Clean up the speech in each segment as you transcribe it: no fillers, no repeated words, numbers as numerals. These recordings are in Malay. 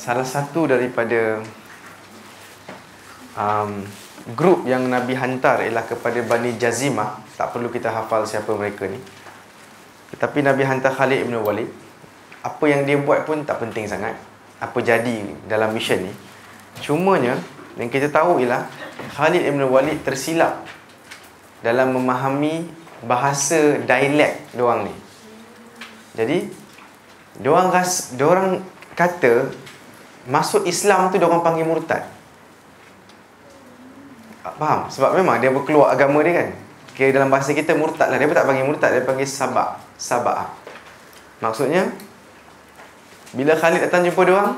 salah satu daripada grup yang Nabi hantar ialah kepada Bani Jazimah. Tak perlu kita hafal siapa mereka ni, tetapi Nabi hantar Khalid ibn Walid. Apa yang dia buat pun tak penting sangat, apa jadi dalam mission ni. Cumanya yang kita tahu ialah Khalid ibn Walid tersilap dalam memahami bahasa dialek diorang ni. Jadi diorang kata masuk Islam tu diorang panggil murtad. Faham? Sebab memang dia berkeluar agama dia kan. Kira dalam bahasa kita murtad lah. Dia pun tak panggil murtad, dia panggil sabak. Maksudnya bila Khalid datang jumpa diorang,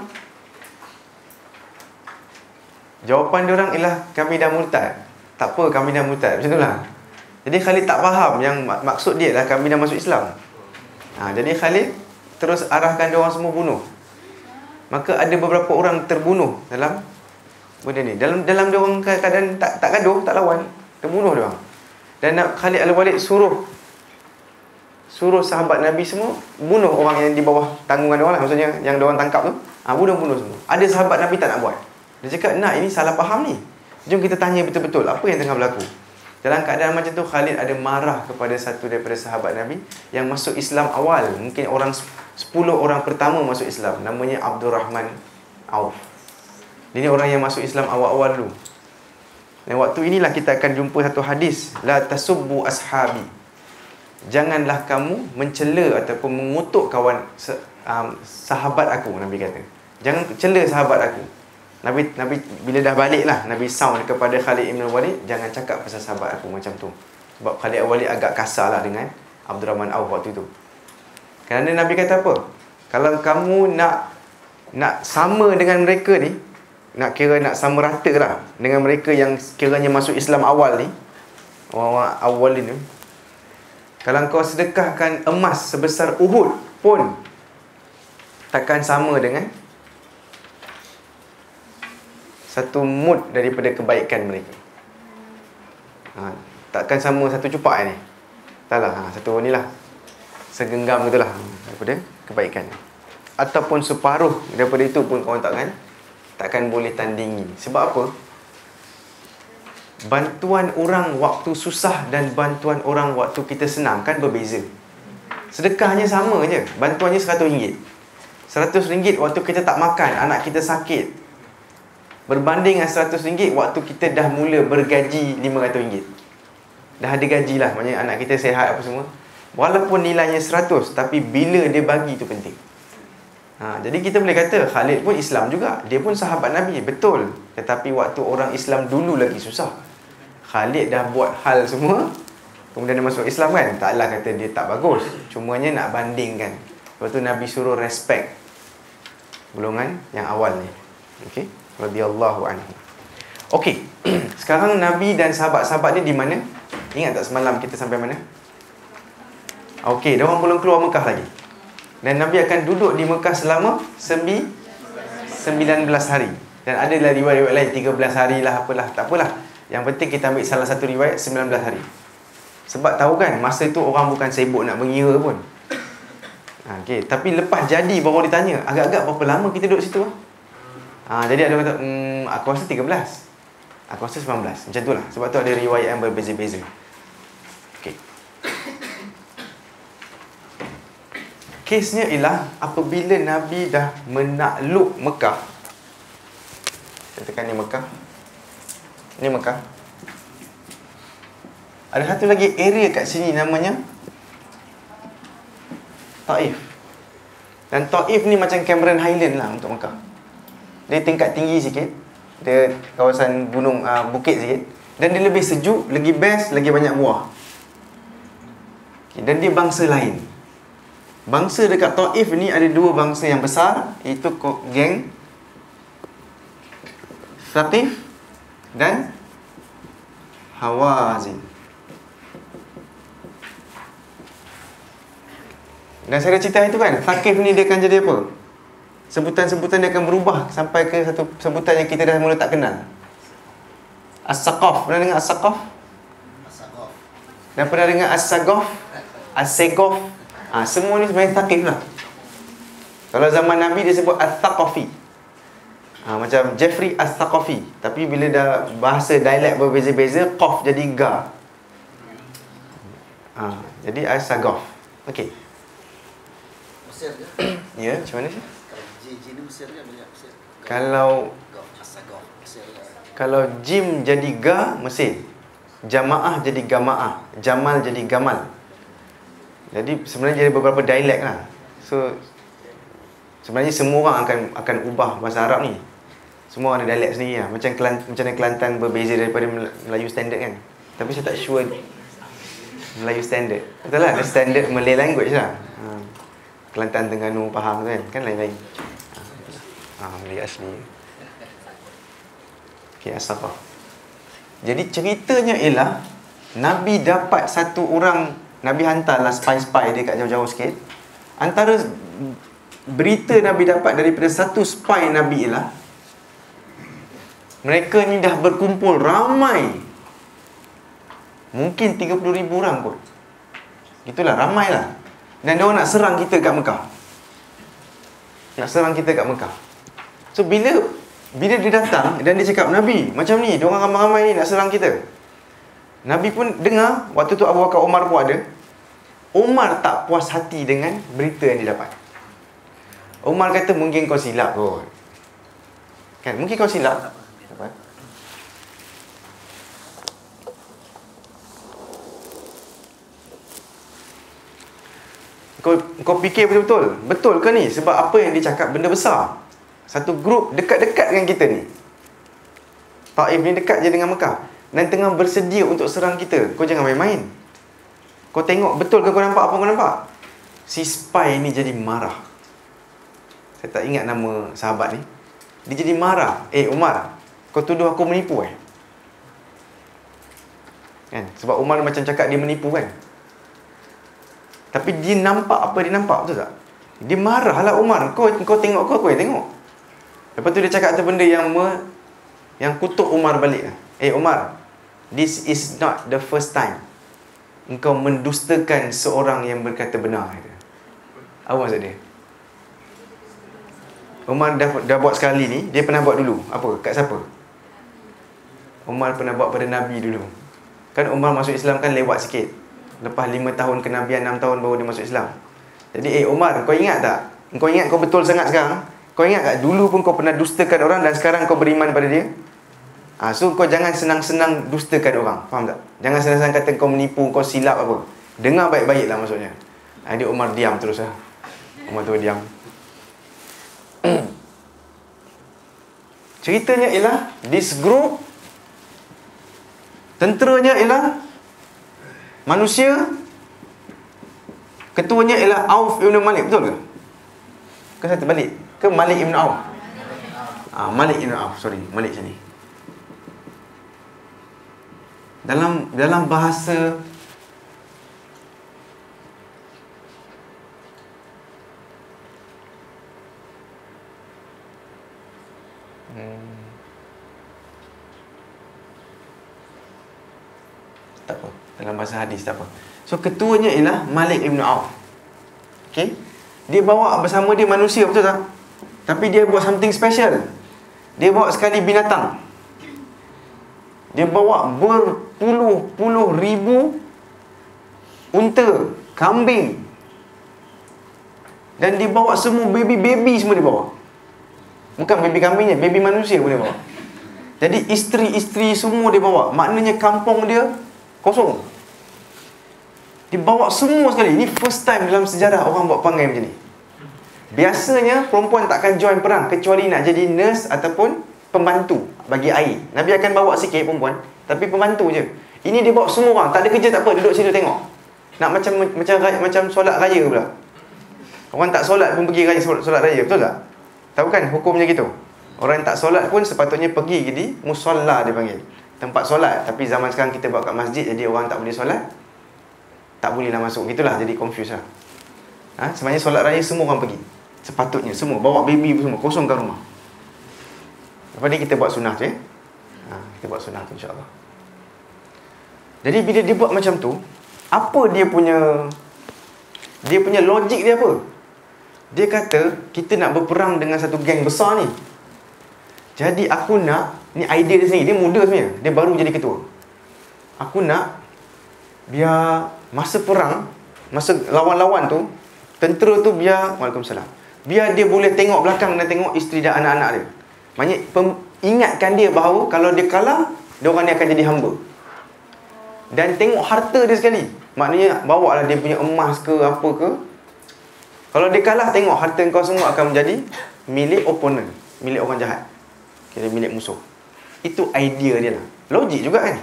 jawapan diorang ialah kami dah murtad. Tak apa, kami dah murtad. Macam tu lah. Jadi Khalid tak faham yang maksud dia lah kami dah masuk Islam. Jadi Khalid terus arahkan diorang semua bunuh. Maka ada beberapa orang terbunuh dalam benda ni. Dalam diorang keadaan tak gaduh, tak lawan, terbunuh diorang. Dan Khalid al-Walid suruh sahabat Nabi semua bunuh orang yang di bawah tanggungan diorang lah. Maksudnya yang diorang tangkap tu, bunuh semua. Ada sahabat Nabi tak nak buat. Dia cakap, ini salah faham ni. Jom kita tanya betul-betul apa yang tengah berlaku. Dalam keadaan macam tu, Khalid ada marah kepada satu daripada sahabat Nabi yang masuk Islam awal. Mungkin 10 orang pertama masuk Islam. Namanya Abdurrahman Auf. Ini orang yang masuk Islam awal-awal dulu. Dan waktu inilah kita akan jumpa satu hadis, la tasubbu ashabi. Janganlah kamu mencela ataupun mengutuk sahabat aku, Nabi kata. Jangan cela sahabat aku. Nabi bila dah balik lah, Nabi sound kepada Khalid ibn Walid, jangan cakap pasal sahabat aku macam tu. Sebab Khalid ibn Walid agak kasar lah dengan Abdurrahman Auf waktu tu. Kerana Nabi kata apa? Kalau kamu nak sama dengan mereka ni, nak sama rata lah dengan mereka yang kiranya masuk Islam awal ni, orang awal ni, kalau kau sedekahkan emas sebesar Uhud pun takkan sama dengan satu mud daripada kebaikan mereka. Takkan sama satu cupak ni. Taklah, satu ni lah, segenggam itulah daripada kebaikan. Ataupun separuh daripada itu pun kau takkan boleh tandingi. Sebab apa? Bantuan orang waktu susah dan bantuan orang waktu kita senang kan berbeza. Sedekahnya sama je, bantuannya RM100. RM100 waktu kita tak makan, anak kita sakit, berbanding dengan RM100 waktu kita dah mula bergaji RM500. Dah ada gaji lah, maknanya anak kita sihat apa semua. Walaupun nilainya 100, tapi bila dia bagi tu penting. Jadi kita boleh kata Khalid pun Islam juga, dia pun sahabat Nabi, betul. Tetapi waktu orang Islam dulu lagi susah. Khalid dah buat hal semua, kemudian dia masuk Islam kan. Taklah kata dia tak bagus, cumanya nak bandingkan. Lepas tu Nabi suruh respect golongan yang awal ni. Okey, radhiyallahu anhu. Okey, sekarang Nabi dan sahabat-sahabat ni di mana? Ingat tak semalam kita sampai mana? Okey, dia orang belum keluar Mekah lagi. Dan Nabi akan duduk di Mekah selama 19 hari. Dan ada lah riwayat lain 13 hari lah, apalah, tak apalah. Yang penting kita ambil salah satu riwayat 19 hari. Sebab tahu kan, masa tu orang bukan sibuk nak mengira pun. Okay. Tapi lepas jadi baru ditanya, agak-agak berapa lama kita duduk situ? Jadi ada kata, aku rasa 13, aku rasa 19. Macam tu lah. Sebab tu ada riwayat yang berbeza-beza. Kesnya ialah apabila Nabi dah menakluk Mekah. Saya tekan ni Mekah. Ni Mekah. Ada satu lagi area kat sini namanya Taif. Dan Taif ni macam Cameron Highland lah untuk Mekah. Dia tingkat tinggi sikit, dia kawasan gunung, bukit sikit. Dan dia lebih sejuk, lagi best, lagi banyak buah. Dan dia bangsa lain. Bangsa dekat Taif ni ada dua bangsa yang besar, iaitu geng Thaqif dan Hawazin. Dan saya dah cerita itu kan, Thaqif ni dia akan jadi apa? Sebutan-sebutan dia akan berubah sampai ke satu sebutan yang kita dah mula tak kenal. As-Saqaf. Pernah dengar As-Saqaf? As-Saqaf. Dan pernah dengar As-Saqaf? As-Segof? Semua ni sebenarnya Thaqif lah. Kalau zaman Nabi dia sebut Al-Thaqafi. Macam Jeffrey As-Thaqafi. Tapi bila dah bahasa dialek berbeza-beza, qaf jadi ga. Jadi As-Saqaf. Okey. Mesir ke? Ya, macam mana sih? Kalau J ni Mesir ke banyak Mesir. Kalau jim jadi ga, Mesir. Jamaah jadi gamaah. Jamal jadi gamal. Jadi sebenarnya ada beberapa dialek lah. So sebenarnya semua orang akan ubah bahasa Arab ni. Semua ada dialek sendiri lah. Macam mana Kelantan berbeza daripada Melayu standard kan. Tapi saya tak sure Melayu standard. Betul lah, ada standard Malay language lah. Kelantan, Terengganu, Pahang tu kan. Kan lain-lain. Malay asli. Okay, As-Saqaf. Jadi ceritanya ialah Nabi dapat satu orang, Nabi hantarlah spy-spy dia kat jauh-jauh sikit. Antara berita Nabi dapat daripada satu spy Nabi ialah mereka ni dah berkumpul ramai, mungkin 30,000 orang kot. Itulah ramai lah. Dan diorang nak serang kita kat Mekah. So bila dia datang dan dia cakap, Nabi macam ni, diorang ramai-ramai ni nak serang kita. Nabi pun dengar. Waktu tu Abu Bakar Umar pun ada. Umar tak puas hati dengan berita yang dia dapat. Umar kata, mungkin kau silap kot. Kan, mungkin kau silap. Apa? Kau fikir betul-betul. Betul ke ni? Sebab apa yang dia cakap benda besar. Satu grup dekat-dekat dengan kita ni. Taif ni dekat je dengan Mekah. Dan tengah bersedia untuk serang kita. Kau jangan main-main. Kau tengok betul ke kau nampak apa kau nampak? Si spy ni jadi marah. Saya tak ingat nama sahabat ni. Dia jadi marah. Umar, kau tuduh aku menipu kan? Sebab Umar macam cakap dia menipu kan. Tapi dia nampak apa dia nampak, betul tak? Dia marah lah Umar. Kau tengok aku yang tengok. Lepas tu dia cakap satu benda yang kutuk Umar balik. Umar, this is not the first time engkau mendustakan seorang yang berkata benar. Apa maksud dia? Umar dah buat sekali ni. Dia pernah buat dulu. Apa? Kat siapa? Umar pernah buat pada Nabi dulu. Kan Umar masuk Islam kan lewat sikit. Lepas 5 tahun kenabian, 6 tahun baru dia masuk Islam. Jadi Umar, kau ingat tak? Kau ingat kau betul sangat sekarang? Kau ingat tak dulu pun kau pernah dustakan orang dan sekarang kau beriman pada dia? So kau jangan senang-senang dustakan orang. Faham tak? Jangan senang-senang kata kau menipu, kau silap apa. Dengar baik-baik lah maksudnya. Dia Umar diam terus lah. Umar tu diam. Ceritanya ialah this group, tenteranya ialah manusia, ketuanya ialah Auf Ibn Malik. Betul ke? Ke saya terbalik? Ke Malik Ibn Auf? Malik Ibn Auf. Sorry, Malik sini. Dalam bahasa tak apa, dalam bahasa hadis tak apa. So ketuanya ialah Malik Ibn Auf. Okay, dia bawa bersama dia manusia, betul tak? Tapi dia buat something special. Dia bawa sekali binatang. Dia bawa berpuluh-puluh ribu unta, kambing. Dan dia bawa semua baby-baby semua dia bawa. Bukan baby kambingnya, baby manusia pun dia bawa. Jadi isteri-isteri semua dia bawa. Maknanya kampung dia kosong. Dia bawa semua sekali. Ini first time dalam sejarah orang buat perangai macam ni. Biasanya perempuan takkan join perang kecuali nak jadi nurse ataupun pembantu bagi air. Nabi akan bawa sikit perempuan, tapi pembantu je. Ini dia bawa semua orang, tak ada kerja tak apa, duduk situ tengok. Nak macam solat raya pula. Orang tak solat pun pergi raya solat raya, betul tak? Tahu kan hukumnya gitu. Orang yang tak solat pun sepatutnya pergi di musalla dia panggil. Tempat solat, tapi zaman sekarang kita buat kat masjid jadi orang tak boleh solat. Tak bolehlah masuk. Gitulah, jadi confuse lah. Sebenarnya solat raya semua orang pergi. Sepatutnya semua bawa baby semua, kosongkan rumah. Lepas ni kita buat sunnah tu kita buat sunnah tu insyaAllah. Jadi bila dia buat macam tu, apa dia punya logik dia apa? Dia kata kita nak berperang dengan satu geng besar ni. Jadi aku nak, ni idea dia sendiri, dia muda sebenarnya, dia baru jadi ketua. Aku nak biar masa perang, masa lawan-lawan tu, tentera tu biar, Waalaikumsalam, biar dia boleh tengok belakang dan tengok isteri dan anak-anak dia. Maksudnya ingatkan dia bahawa kalau dia kalah, dia orang ni akan jadi hamba. Dan tengok harta dia sekali. Maknanya bawa lah dia punya emas ke apa ke. Kalau dia kalah, tengok harta kau semua akan menjadi milik opponent, milik orang jahat, kira milik musuh. Itu idea dia lah. Logik juga kan.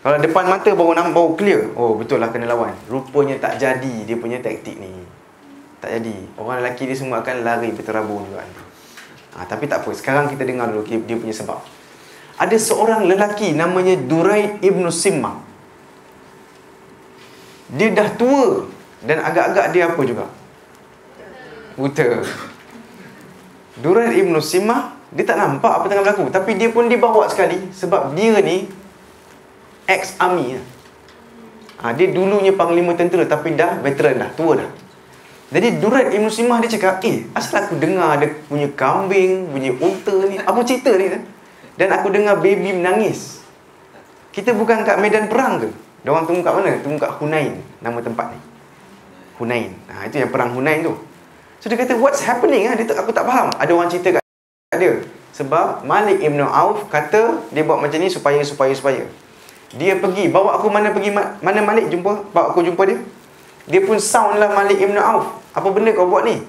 Kalau depan mata baru clear, oh betul lah kena lawan. Rupanya tak jadi dia punya taktik ni. Tak jadi. Orang lelaki dia semua akan lari berterabur juga. Tapi tak apa, sekarang kita dengar dulu dia punya sebab. Ada seorang lelaki namanya Duraid ibn Simmah. Dia dah tua dan agak-agak dia apa juga? Buta. Duraid ibn Simmah, dia tak nampak apa tengah berlaku, tapi dia pun dibawa sekali sebab dia ni ex-army. Dia dulunya panglima tentera tapi dah veteran dah, tua dah. Jadi Duraid ibn Simmah dia cakap, asal aku dengar ada punya kambing, punya unta ni, apa cerita ni? Dan aku dengar baby menangis. Kita bukan kat medan perang ke? Diorang tunggu kat mana? Tunggu kat Hunain, nama tempat ni. Hunain. Itu yang perang Hunain tu. So dia kata, what's happening? Aku tak faham. Ada orang cerita kat dia. Sebab Malik ibn Auf kata dia buat macam ni supaya. Dia pergi, bawa aku mana Malik jumpa, bawa aku jumpa dia. Dia pun sound lah Malik ibn Auf. Apa benda kau buat ni?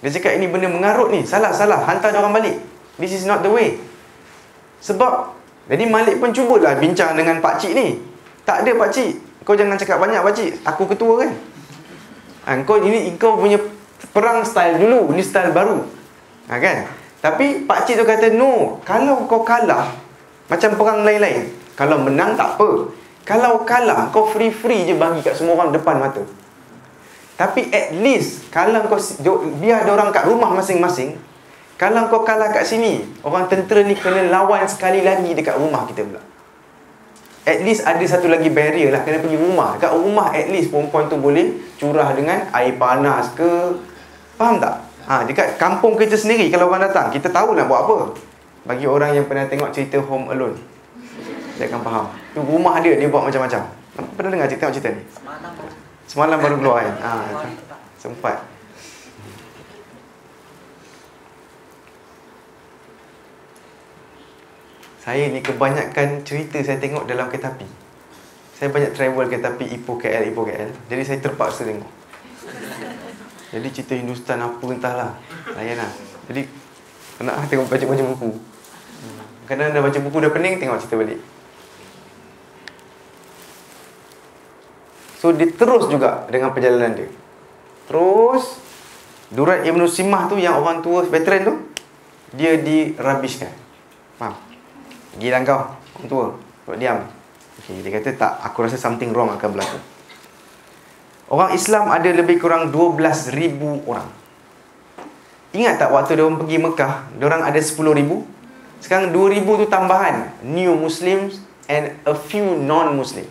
Dia cakap ini benda mengarut ni. Salah. Hantar dia orang balik. This is not the way. Sebab, jadi Malik pun cubalah bincang dengan pakcik ni. Tak ada pakcik. Kau jangan cakap banyak pakcik. Aku ketua kan. Kau punya perang style dulu. Ni style baru. Kan? Tapi pakcik tu kata, no. Kalau kau kalah, macam perang lain-lain. Kalau menang tak apa. Kalau kalah, kau free je bagi kat semua orang depan mata. Tapi at least, kalau kau biar ada orang kat rumah masing-masing. Kalau kau kalah kat sini, orang tentera ni kena lawan sekali lagi dekat rumah kita pula. At least ada satu lagi barrier lah, kena pergi rumah. Dekat rumah at least perempuan tu boleh curah dengan air panas ke. Faham tak? Dekat kampung kita sendiri, kalau orang datang, kita tahu nak buat apa. Bagi orang yang pernah tengok cerita Home Alone, dia akan faham. Tu rumah dia buat macam-macam. Pernah dengar tengok cerita ni? Semalam baru keluar kan? Sempat. Saya ni kebanyakan cerita saya tengok dalam kereta api. Saya banyak travel kereta api Ipoh KL. Jadi saya terpaksa tengok. Jadi cerita Hindustan apa entahlah, layan lah. Jadi nak tengok baca buku. Kadang dah baca buku dah pening, tengok cerita balik. So dia terus juga dengan perjalanan dia. Terus Duraid ibn Simmah tu, yang orang tua veteran tu, dia dirabishkan. Faham? Gila kau, orang tua, kau diam. Dia kata tak, aku rasa something wrong akan berlaku. Orang Islam ada lebih kurang 12,000 orang. Ingat tak waktu diorang pergi Mekah, diorang ada 10,000. Sekarang 2,000 tu tambahan new Muslims and a few non-Muslim.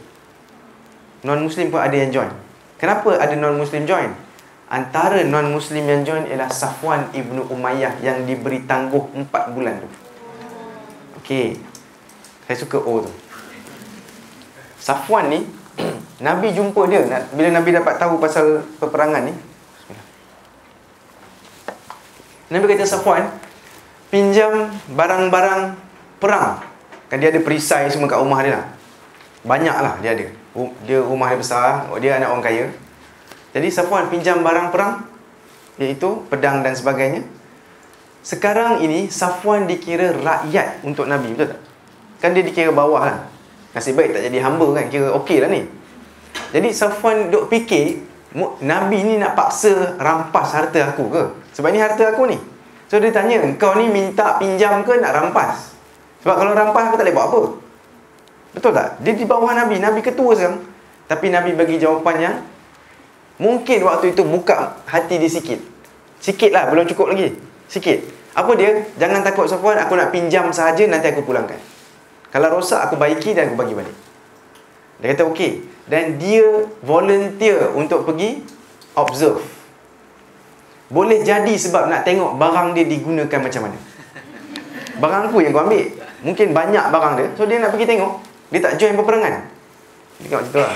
Non-Muslim pun ada yang join. Kenapa ada non-Muslim join? Antara non-Muslim yang join ialah Safwan ibn Umayyah yang diberi tangguh 4 bulan tu. Saya suka O tu. Safwan ni Nabi jumpa dia bila Nabi dapat tahu pasal peperangan ni. Nabi kata, Safwan, pinjam barang-barang perang. Kan dia ada perisai semua kat rumah dia lah. Banyak lah dia ada. Dia rumah dia besar, dia anak orang kaya. Jadi Safwan pinjam barang perang, iaitu pedang dan sebagainya. Sekarang ini Safwan dikira rakyat untuk Nabi, betul tak? Kan dia dikira bawah lah. Nasib baik tak jadi hamba kan, kira okey lah ni. Jadi Safwan duk fikir, Nabi ni nak paksa rampas harta aku ke? Sebab ni harta aku ni. So dia tanya, kau ni minta pinjam ke nak rampas? Sebab kalau rampas aku tak boleh buat apa. Betul tak? Dia di bawah Nabi, Nabi ketua sekarang. Tapi Nabi bagi jawapan yang mungkin waktu itu buka hati dia sikit. Sikit lah, belum cukup lagi. Sikit. Apa dia? Jangan takut Safwan, aku nak pinjam sahaja, nanti aku pulangkan. Kalau rosak, aku baiki dan aku bagi balik. Dia kata okey. Dan dia volunteer untuk pergi observe. Boleh jadi sebab nak tengok barang dia digunakan macam mana. Barang aku yang kau ambil. Mungkin banyak barang dia. So dia nak pergi tengok. Dia tak join peperangan. Dia tengok macam tu lah.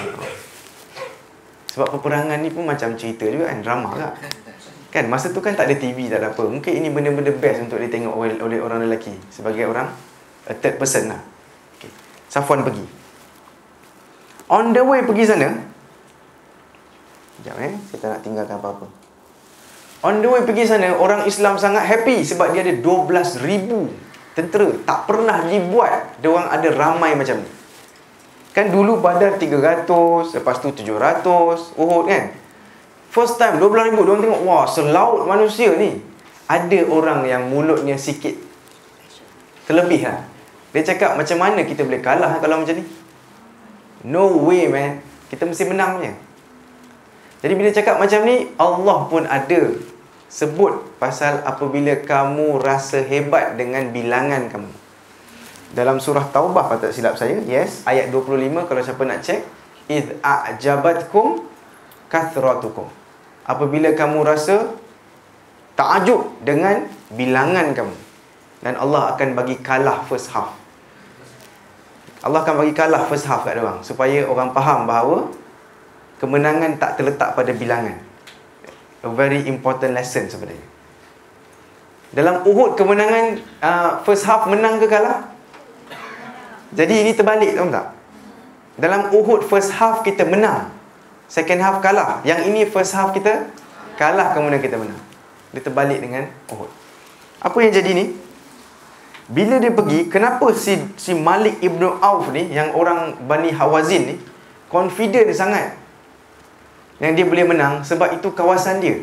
Sebab peperangan ni pun macam cerita juga kan, drama lah. Kan masa tu kan tak ada TV, tak ada apa. Mungkin ini benda-benda best untuk ditengok oleh orang lelaki. Sebagai orang third person lah. Okay. Safwan pergi. On the way pergi sana. Sekejap saya tak nak tinggalkan apa-apa. On the way pergi sana, orang Islam sangat happy sebab dia ada 12,000 tentera. Tak pernah dibuat diorang ada ramai macam ni. Kan dulu Badar 300, lepas tu 700, Uhud kan. First time 12,000, diorang tengok, wah selaut manusia ni. Ada orang yang mulutnya sikit terlebih lah. Dia cakap, macam mana kita boleh kalah kalau macam ni? No way man, kita mesti menang punya. Jadi bila cakap macam ni, Allah pun ada sebut pasal apabila kamu rasa hebat dengan bilangan kamu. Dalam surah Taubah kalau tak silap saya, yes, ayat 25 kalau siapa nak cek, idh a'jabatkum kathratukum. Apabila kamu rasa takjub dengan bilangan kamu, dan Allah akan bagi kalah first half. Allah akan bagi kalah first half kat diorang supaya orang faham bahawa kemenangan tak terletak pada bilangan. A very important lesson sebenarnya. Dalam Uhud kemenangan first half menang ke kalah? Jadi ini terbalik, tahu tak? Dalam Uhud first half kita menang, second half kalah. Yang ini first half kita kalah, kemudian kita menang. Dia terbalik dengan Uhud. Apa yang jadi ni? Bila dia pergi, kenapa si Malik Ibn Auf ni, yang orang Bani Hawazin ni, confident sangat yang dia boleh menang? Sebab itu kawasan dia.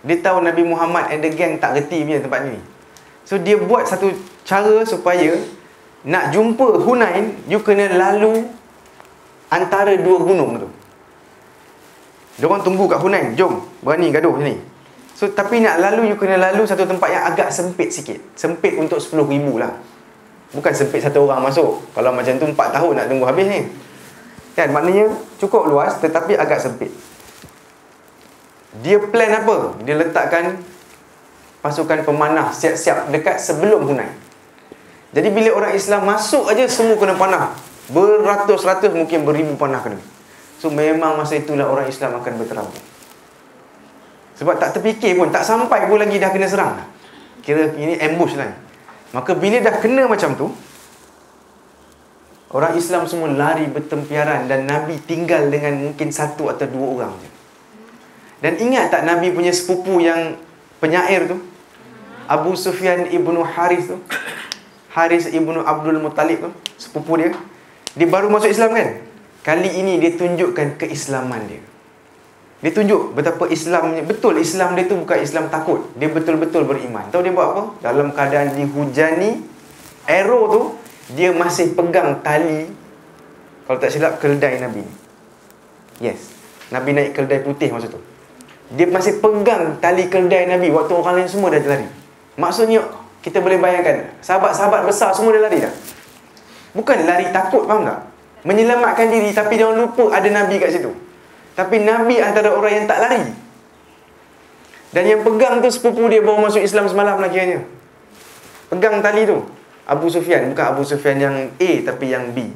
Dia tahu Nabi Muhammad and the gang tak reti punya tempat ni. So dia buat satu cara supaya nak jumpa Hunain, you kena lalu antara dua gunung tu. Diorang tunggu kat Hunain, jom, berani gaduh sini. So tapi nak lalu, you kena lalu satu tempat yang agak sempit sikit. Sempit untuk 10,000 lah. Bukan sempit satu orang masuk. Kalau macam tu 4 tahun nak tunggu habis ni. Kan, maknanya cukup luas tetapi agak sempit. Dia plan apa? Dia letakkan pasukan pemanah siap-siap dekat sebelum Hunain. Jadi bila orang Islam masuk aja, semua kena panah. Beratus-ratus, mungkin beribu panah kena. So memang masa itulah orang Islam akan berterabur. Sebab tak terfikir pun, tak sampai pun lagi dah kena serang. Kira ini ambush lah. Maka bila dah kena macam tu, orang Islam semua lari bertempiaran dan Nabi tinggal dengan mungkin 1 atau 2 orang je. Dan ingat tak Nabi punya sepupu yang penyair tu? Abu Sufyan ibnu Haris tu, Haris ibnu Abdul Muttalib tu, sepupu dia. Dia baru masuk Islam kan? Kali ini dia tunjukkan keislaman dia. Dia tunjuk betapa Islamnya, betul Islam dia tu bukan Islam takut. Dia betul-betul beriman. Tahu dia buat apa? Dalam keadaan dihujani arrow tu, dia masih pegang tali, kalau tak silap, keldai Nabi. Yes, Nabi naik keldai putih masa tu. Dia masih pegang tali keldai Nabi waktu orang lain semua dah lari. Maksudnya kita boleh bayangkan, sahabat-sahabat besar semua dah lari dah. Bukan lari takut, faham tak? Menyelamatkan diri, tapi dia lupa ada Nabi kat situ. Tapi Nabi antara orang yang tak lari. Dan yang pegang tu sepupu dia baru masuk Islam semalam lah kiranya. Pegang tali tu Abu Sufyan, bukan Abu Sufyan yang A tapi yang B.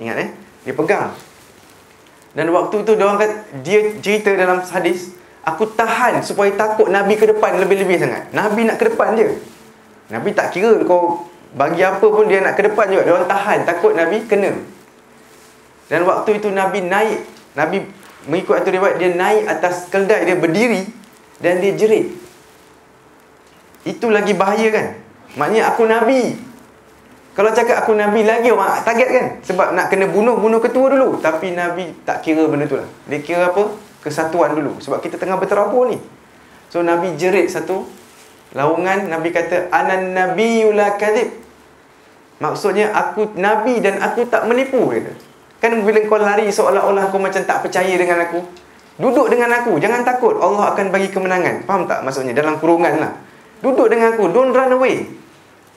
Ingat dia pegang. Dan waktu tu dia cerita dalam hadis, aku tahan supaya takut Nabi ke depan lebih-lebih sangat. Nabi nak ke depan je. Nabi tak kira kau bagi apa pun, dia nak ke depan juga. Dia orang tahan, takut Nabi kena. Dan waktu itu Nabi naik, Nabi mengikut atur riwayat, dia naik atas keldai, dia berdiri dan dia jerit. Itu lagi bahaya kan? Maknanya aku Nabi. Kalau cakap aku Nabi lagi orang target kan? Sebab nak kena bunuh ketua dulu. Tapi Nabi tak kira benda tu lah. Dia kira apa? Kesatuan dulu. Sebab kita tengah berterabur ni. So Nabi jerit satu laungan. Nabi kata, Anan Nabiyyu la kadhib. Maksudnya aku Nabi dan aku tak menipu, kata. Kan bila kau lari seolah-olah kau macam tak percaya dengan aku, duduk dengan aku, jangan takut, Allah akan bagi kemenangan. Faham tak maksudnya? Dalam kurungan lah, duduk dengan aku, don't run away.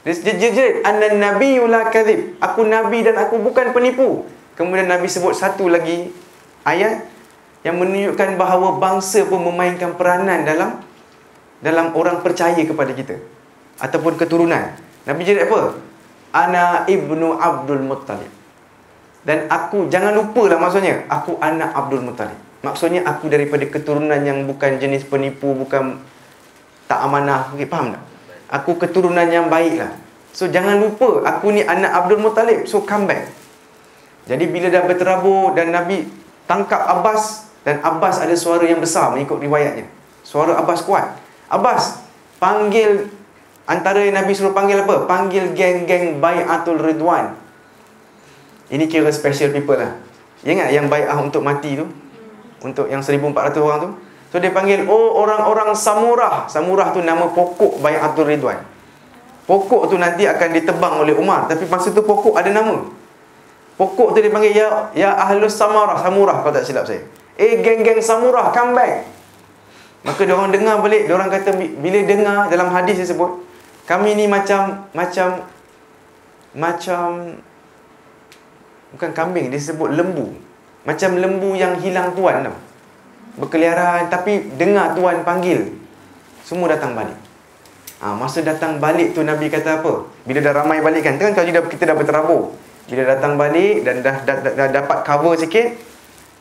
Dia jerit, Anan Nabiyyu la kadhib. Aku Nabi dan aku bukan penipu. Kemudian Nabi sebut satu lagi ayat yang menunjukkan bahawa bangsa pun memainkan peranan dalam orang percaya kepada kita ataupun keturunan. Nabi jerit apa? Ana ibnu Abdul Muttalib. Dan aku, jangan lupalah maksudnya, aku anak Abdul Muttalib. Maksudnya aku daripada keturunan yang bukan jenis penipu, bukan tak amanah. Okay, faham tak? Aku keturunan yang baik lah. So jangan lupa, aku ni anak Abdul Muttalib. So come back. Jadi bila dah berterabur dan Nabi tangkap Abbas, dan Abbas ada suara yang besar mengikut riwayatnya. Suara Abbas kuat. Abbas, panggil, antara yang Nabi suruh panggil apa? Panggil geng-geng Bai'atul Ridwan. Ini kira special people lah. Ingat yang bai'ah untuk mati tu? Untuk yang 1,400 orang tu? So dia panggil, oh orang-orang Samurah. Samurah tu nama pokok Bai'atul Ridwan. Pokok tu nanti akan ditebang oleh Umar. Tapi masa tu pokok ada nama. Pokok tu dia panggil, ya Ahlus Samurah. Samurah kalau tak silap saya. Geng-geng Samurah, come back. Maka diorang dengar balik. Diorang kata, bila dengar dalam hadis dia sebut, kami ni macam bukan kambing, dia sebut lembu. Macam lembu yang hilang tuan tau. Berkeliaran, tapi dengar tuan panggil, semua datang balik. Masa datang balik tu Nabi kata apa? Bila dah ramai balik kan kalau kita dah berterabur. Bila datang balik dan dah dapat cover sikit,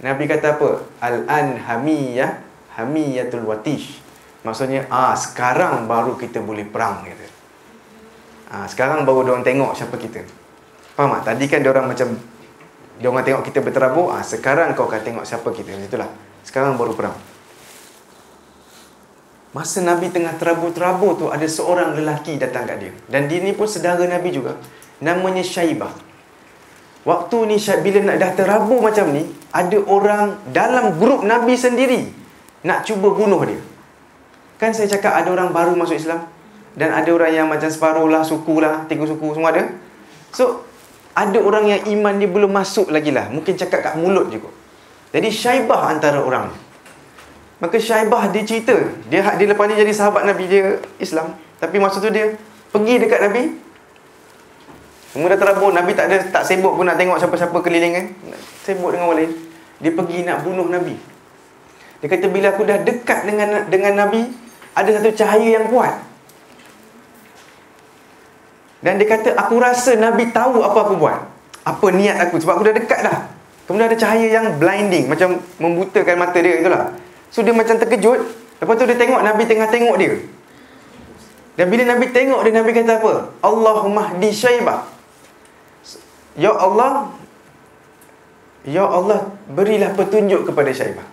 Nabi kata apa? Al-an hamiyah, hamiyatul watish. Maksudnya, sekarang baru kita boleh perang, kata. Sekarang baru diorang tengok siapa kita. Faham tak? Tadi kan diorang macam, diorang tengok kita berterabur. Sekarang kau akan tengok siapa kita. Itulah. Sekarang baru perang. Masa Nabi tengah terabur-terabur tu, ada seorang lelaki datang kat dia. Dan dia ni pun saudara Nabi juga. Namanya Syaibah. Waktu ni bila dah terabur macam ni, ada orang dalam grup Nabi sendiri nak cuba bunuh dia. Kan saya cakap ada orang baru masuk Islam. Dan ada orang yang macam separuh lah, suku lah, 3 suku semua ada. So, ada orang yang iman dia belum masuk lagi lah. Mungkin cakap kat mulut je kot. Jadi Syaibah antara orang. Maka Syaibah dia cerita, dia lepas ni jadi sahabat Nabi, dia Islam. Tapi masa tu dia pergi dekat Nabi. Semua dah terabur, Nabi tak sibuk pun nak tengok siapa-siapa keliling kan. Sibuk dengan orang lain. Dia pergi nak bunuh Nabi. Dia kata, bila aku dah dekat dengan Nabi, ada satu cahaya yang kuat. Dan dia kata, aku rasa Nabi tahu apa aku buat, apa niat aku, sebab aku dah dekat dah. Kemudian ada cahaya yang blinding, macam membutakan mata dia, itulah. So dia macam terkejut. Lepas tu dia tengok Nabi tengah tengok dia. Dan bila Nabi tengok dia, Nabi kata apa? Allahumma hdi Syaibah. Ya Allah, berilah petunjuk kepada Syaibah.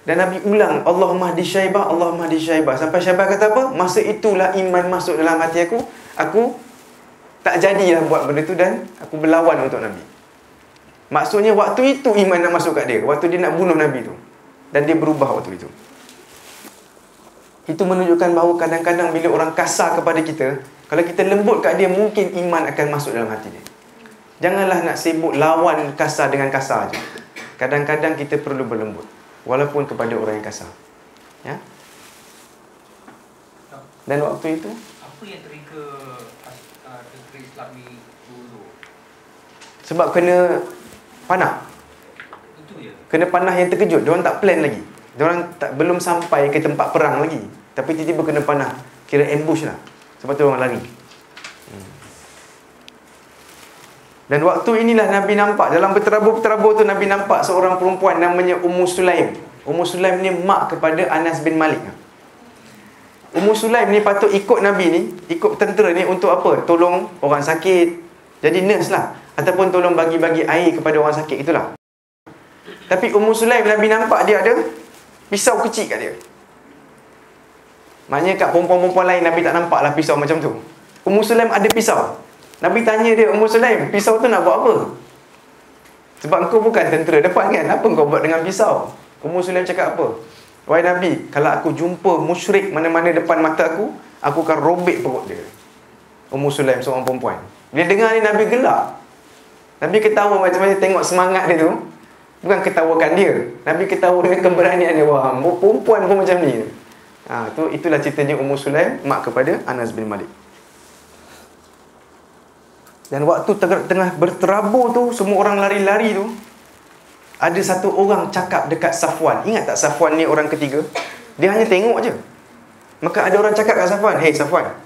Dan Nabi ulang, Allahumma hdi Syaibah, Allahumma hdi Syaibah. Sampai Syaibah kata apa? Masa itulah iman masuk dalam hati aku. Aku tak jadilah buat benda tu dan aku berlawan untuk Nabi. Maksudnya waktu itu iman nak masuk kat dia. Waktu dia nak bunuh Nabi tu. Dan dia berubah waktu itu. Itu menunjukkan bahawa kadang-kadang bila orang kasar kepada kita, kalau kita lembut kat dia, mungkin iman akan masuk dalam hati dia. Janganlah nak sibuk lawan kasar dengan kasar je. Kadang-kadang kita perlu berlembut, walaupun kepada orang yang kasar. Ya. Dan waktu itu, apa yang trigger Islam ni dulu? sebab kena panah. Itu je. Kena panah yang terkejut. Diorang tak plan lagi. Diorang belum sampai ke tempat perang lagi. Tapi tiba-tiba kena panah. Kira ambush lah. Sebab tu orang lari. Dan waktu inilah Nabi nampak, dalam berterabur-terabur tu, Nabi nampak seorang perempuan namanya Ummu Sulaim. Ummu Sulaim ni mak kepada Anas bin Malik. Ummu Sulaim ni patut ikut Nabi ni, ikut tentera ni untuk apa? Tolong orang sakit. Jadi nurse lah. Ataupun tolong bagi-bagi air kepada orang sakit, itulah. Tapi Ummu Sulaim, Nabi nampak dia ada pisau kecil kat dia. Maknanya kat perempuan-perempuan lain Nabi tak nampak lah pisau macam tu. Ummu Sulaim ada pisau. Nabi tanya dia, Ummu Sulaim, pisau tu nak buat apa? Sebab kau bukan tentera depan kan? Apa kau buat dengan pisau? Ummu Sulaim cakap apa? Wahai Nabi, kalau aku jumpa musyrik mana-mana depan mata aku akan robek perut dia. Ummu Sulaim seorang perempuan. Bila dengar ni, Nabi gelak. Nabi ketawa macam-macam, tengok semangat dia tu. Bukan ketawakan dia. Nabi ketawa dengan keberanian dia. Wah, perempuan pun macam ni. Itulah ceritanya Ummu Sulaim, mak kepada Anas bin Malik. Dan waktu tengah berterabur tu, semua orang lari-lari tu, ada satu orang cakap dekat Safwan. Ingat tak Safwan ni orang ketiga? Dia hanya tengok je. Maka ada orang cakap kat Safwan, "Hey Safwan,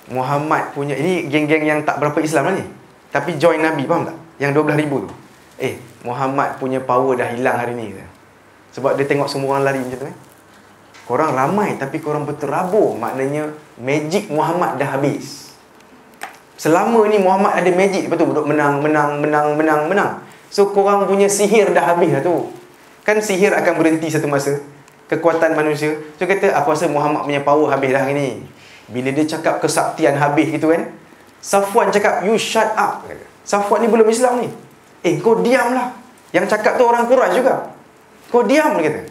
Muhammad punya, ini geng-geng yang tak berapa Islam lah ni, tapi join Nabi, faham tak? Yang 12,000 tu. Muhammad punya power dah hilang hari ni. Sebab dia tengok semua orang lari macam tu. Korang ramai tapi korang berterabur. Maknanya magic Muhammad dah habis. Selama ni Muhammad ada magic, lepas tu duduk menang. So korang punya sihir dah habis lah tu. Kan sihir akan berhenti satu masa, kekuatan manusia. So kata, aku rasa Muhammad punya power habis dah hari ni. Bila dia cakap kesaktian habis gitu kan, Safwan cakap, you shut up. Safwan ni belum Islam ni. Kau diamlah. Yang cakap tu orang Quraisy juga. Kau diam, dia kata.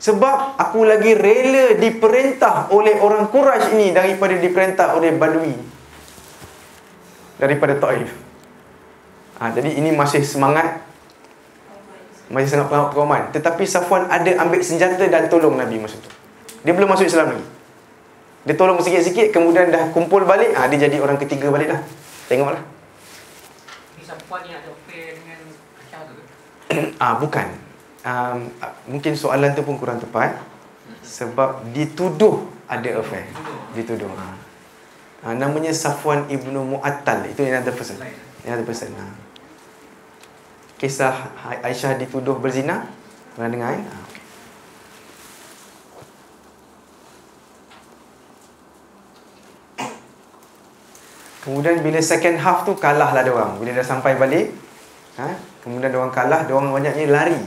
Sebab aku lagi rela diperintah oleh orang Quraisy ini daripada diperintah oleh Badui daripada Taif. Jadi ini masih semangat, masih sangat pengalaman. Tetapi Safwan ada ambil senjata dan tolong Nabi masa tu. Dia belum masuk Islam lagi. Dia tolong sikit-sikit, kemudian dah kumpul balik, dia jadi orang ketiga balik dah. Tengoklah. Ni Safwan ni ada affair dengan Aisyah tu ke? Bukan. Mungkin soalan tu pun kurang tepat. Sebab dituduh ada affair. Dituduh. Namanya Safwan ibnu Mu'attal. Itu another person. Kisah Aisyah dituduh berzina, pernah dengar kan? Kemudian bila second half tu, kalah lah diorang. Bila dah sampai balik, kemudian diorang kalah, diorang banyaknya lari.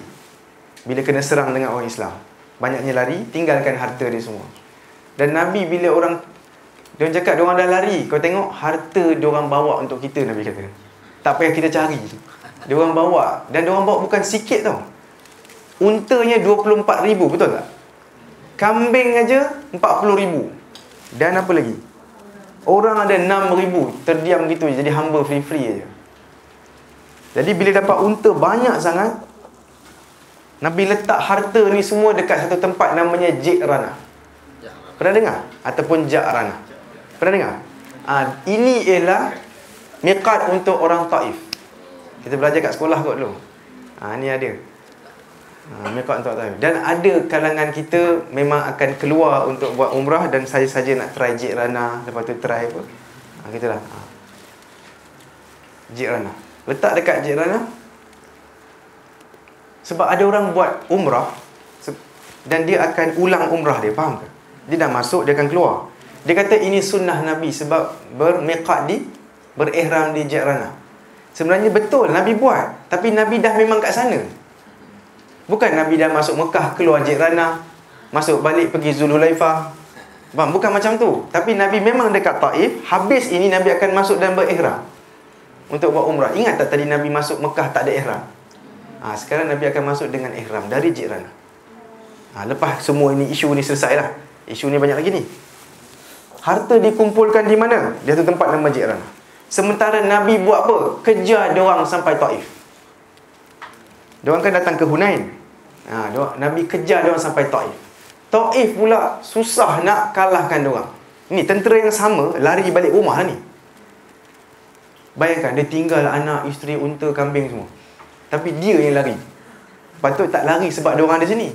Bila kena serang dengan orang Islam, banyaknya lari, tinggalkan harta dia semua. Dan Nabi bila orang, diorang cakap diorang dah lari, kau tengok harta diorang bawa untuk kita, Nabi kata. Tak payah kita cari. Diorang bawa, dan diorang bawa bukan sikit tau. Untanya 24,000, betul tak? Kambing aja 40,000. Dan apa lagi? Orang ada 6,000 terdiam gitu, jadi hamba free-free aja. Jadi bila dapat unta banyak sangat, Nabi letak harta ni semua dekat satu tempat namanya Ji'ranah. Pernah dengar? Ataupun Ja'ranah. Pernah dengar? Ini ialah miqat untuk orang Taif. Kita belajar kat sekolah kot dulu. Ni ada. Miqat untuk Taif. Dan ada kalangan kita memang akan keluar untuk buat umrah, dan saya saja nak try Ji'ranah, lepas tu try apa. Gitulah. Ji'ranah. Letak dekat Ji'ranah. Sebab ada orang buat umrah dan dia akan ulang umrah dia, faham ke? Dia dah masuk, dia akan keluar. Dia kata ini sunnah Nabi sebab bermiqat berihram di Ji'ranah. Sebenarnya betul Nabi buat, tapi Nabi dah memang kat sana. Bukan Nabi dah masuk Mekah, keluar Ji'ranah, masuk balik pergi Zulhulaifah. Faham? Bukan macam tu. Tapi Nabi memang dekat Taif. Habis ini Nabi akan masuk dan berihram untuk buat umrah. Ingat tak tadi Nabi masuk Mekah tak ada ihram? Sekarang Nabi akan masuk dengan ihram dari Ji'ranah. Lepas semua ini, isu ni selesai lah. Isu ni banyak lagi ni. Harta dikumpulkan di mana? Di satu tempat nama Ji'ranah. Sementara Nabi buat apa? Kejar diorang sampai Taif. Diorang kan datang ke Hunain. Nabi kejar diorang sampai Taif. Taif pula susah nak kalahkan diorang. Ni tentera yang sama lari balik rumah lah ni. Bayangkan, dia tinggal anak, isteri, unta, kambing semua. Tapi dia yang lari. Patut tak lari sebab diorang ada sini.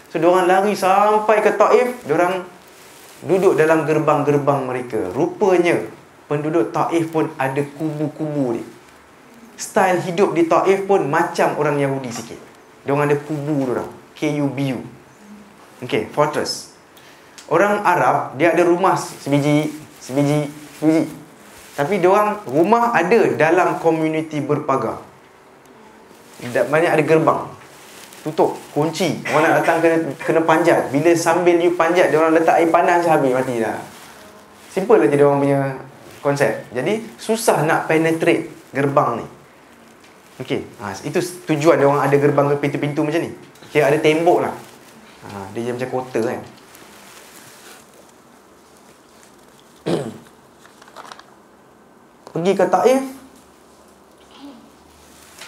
So diorang lari sampai ke Taif. Diorang duduk dalam gerbang-gerbang mereka. Rupanya penduduk Taif pun ada kubu-kubu ni. Style hidup di Taif pun macam orang Yahudi sikit. Diorang ada kubu diorang, KUBU. Fortress. Orang Arab, dia ada rumah sebiji. Tapi diorang rumah ada dalam komuniti berpagar. Banyak ada gerbang, tutup, kunci. Orang nak datang kena panjat. Bila sambil you panjat, diorang letak air panas je, habis, mati dah. Simple aja diorang punya konsep. Jadi susah nak penetrate gerbang ni. Itu tujuan diorang ada gerbang ke pintu-pintu macam ni. Kira ada tembok lah. Dia macam kota kan. Pergi ke Taif,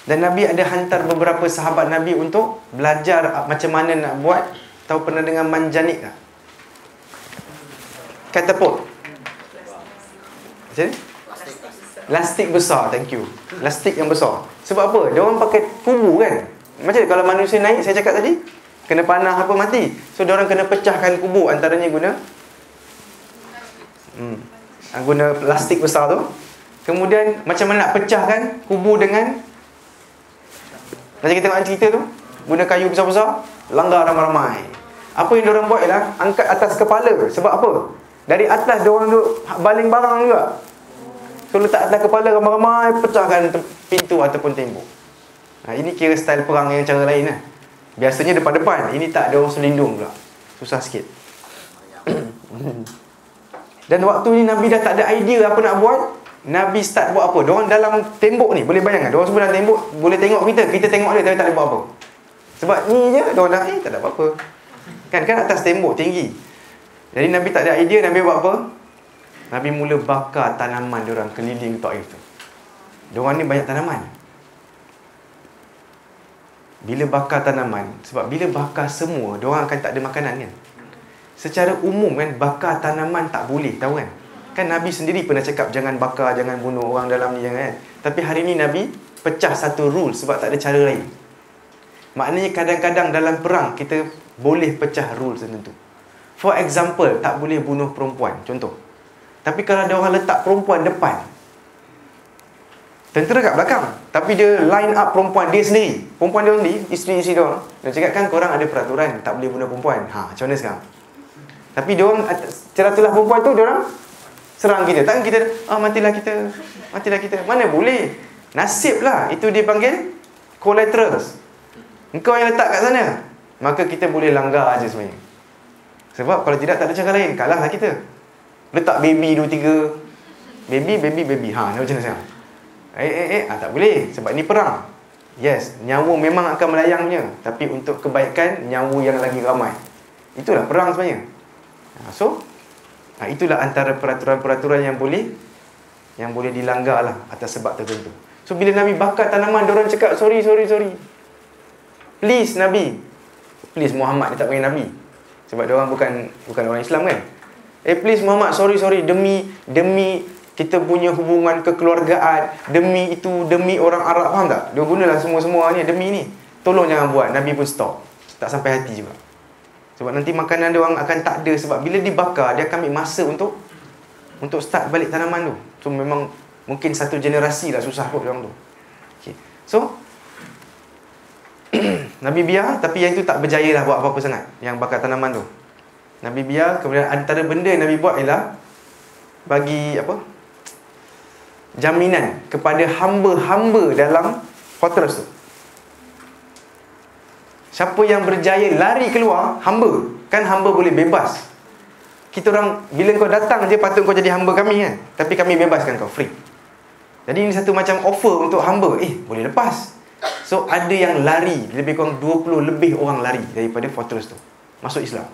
dan Nabi ada hantar beberapa sahabat Nabi untuk belajar macam mana nak buat. Tahu pernah dengar manjanik tak? Katapult. Macam ni? Lastik besar, thank you. Lastik yang besar. Sebab apa? Dia orang pakai kubu kan. Macam kalau manusia naik, saya cakap tadi, kena panah apa mati. So dia orang kena pecahkan kubu, antaranya guna Guna plastik besar tu. Kemudian macam mana nak pecahkan kubu dengan, macam kita tengok cerita tu, guna kayu besar-besar, langgar ramai-ramai. Apa yang diorang buat ialah angkat atas kepala. Sebab apa? Dari atas diorang duk baling barang juga. So letak atas kepala ramai-ramai, pecahkan pintu ataupun tembok. Ini kira style perang yang cara lain lah. Biasanya depan-depan, ini tak, ada orang selindung pula. Susah sikit. Dan waktu ni Nabi dah tak ada idea apa nak buat. Nabi start buat apa? Diorang dalam tembok ni, boleh bayangkan, diorang semua dalam tembok, boleh tengok kita tengok dia, tapi tak boleh buat apa. Sebab ni je, diorang dah, tak ada apa-apa. Kan atas tembok tinggi. Jadi Nabi tak ada idea, Nabi buat apa? Nabi mula bakar tanaman diorang keliling Taif tu. Diorang ni banyak tanaman. Bila bakar tanaman, sebab bila bakar semua, diorang akan tak ada makanan kan. Secara umum kan, bakar tanaman tak boleh, tahu kan? Kan Nabi sendiri pernah cakap jangan bakar, jangan bunuh orang dalam ni, jangan kan? Tapi hari ni Nabi pecah satu rule sebab tak ada cara lain. Maknanya kadang-kadang dalam perang kita boleh pecah rule tertentu. For example, tak boleh bunuh perempuan, contoh. Tapi kalau ada orang letak perempuan depan, tentera kat belakang, tapi dia line up perempuan dia sendiri, perempuan dia sendiri, isteri-isteri dia orang. Dia cakap kan korang ada peraturan tak boleh bunuh perempuan. Macam mana sekarang? Tapi dia orang ceratulah perempuan tu, dia orang serang kita. Takkan kita matilah kita. Mana boleh. Nasib lah. Itu dia panggil collaterals. Engkau yang letak kat sana. Maka kita boleh langgar aja sebenarnya. Sebab kalau tidak, tak ada cara lain. Kalahlah kita. Letak baby 2-3. Baby. Macam mana sekarang? Tak boleh. Sebab ni perang. Yes, nyawa memang akan melayang punya. Tapi untuk kebaikan nyawa yang lagi ramai. Itulah perang sebenarnya. So itulah antara peraturan-peraturan yang boleh dilanggar lah atas sebab tertentu. So bila Nabi bakar tanaman, diorang cakap sorry. Please Nabi. Please Muhammad, dia tak panggil Nabi. Sebab diorang bukan orang Islam kan. Please Muhammad, sorry. Demi kita punya hubungan kekeluargaan, demi orang Arab, faham tak? Dia gunalah semua ni, demi ni. Tolong jangan buat. Nabi pun stop. Tak sampai hati juga. Sebab nanti makanan dia orang akan tak ada. Sebab bila dibakar, dia akan ambil masa untuk start balik tanaman tu. So memang mungkin satu generasi lah susah kot dia orang tu. Okay. So Nabi biar, tapi yang itu tak berjaya lah buat apa-apa sangat, yang bakar tanaman tu. Nabi biar. Kemudian antara benda yang Nabi buat ialah bagi jaminan kepada hamba-hamba dalam fortress tu. Siapa yang berjaya lari keluar, hamba. Kan hamba boleh bebas. Kita orang, bila kau datang je, patut kau jadi hamba kami kan. Tapi kami bebaskan kau, free. Jadi ini satu macam offer untuk hamba. Boleh lepas. So ada yang lari, lebih kurang 20 lebih orang lari daripada fortress tu, masuk Islam.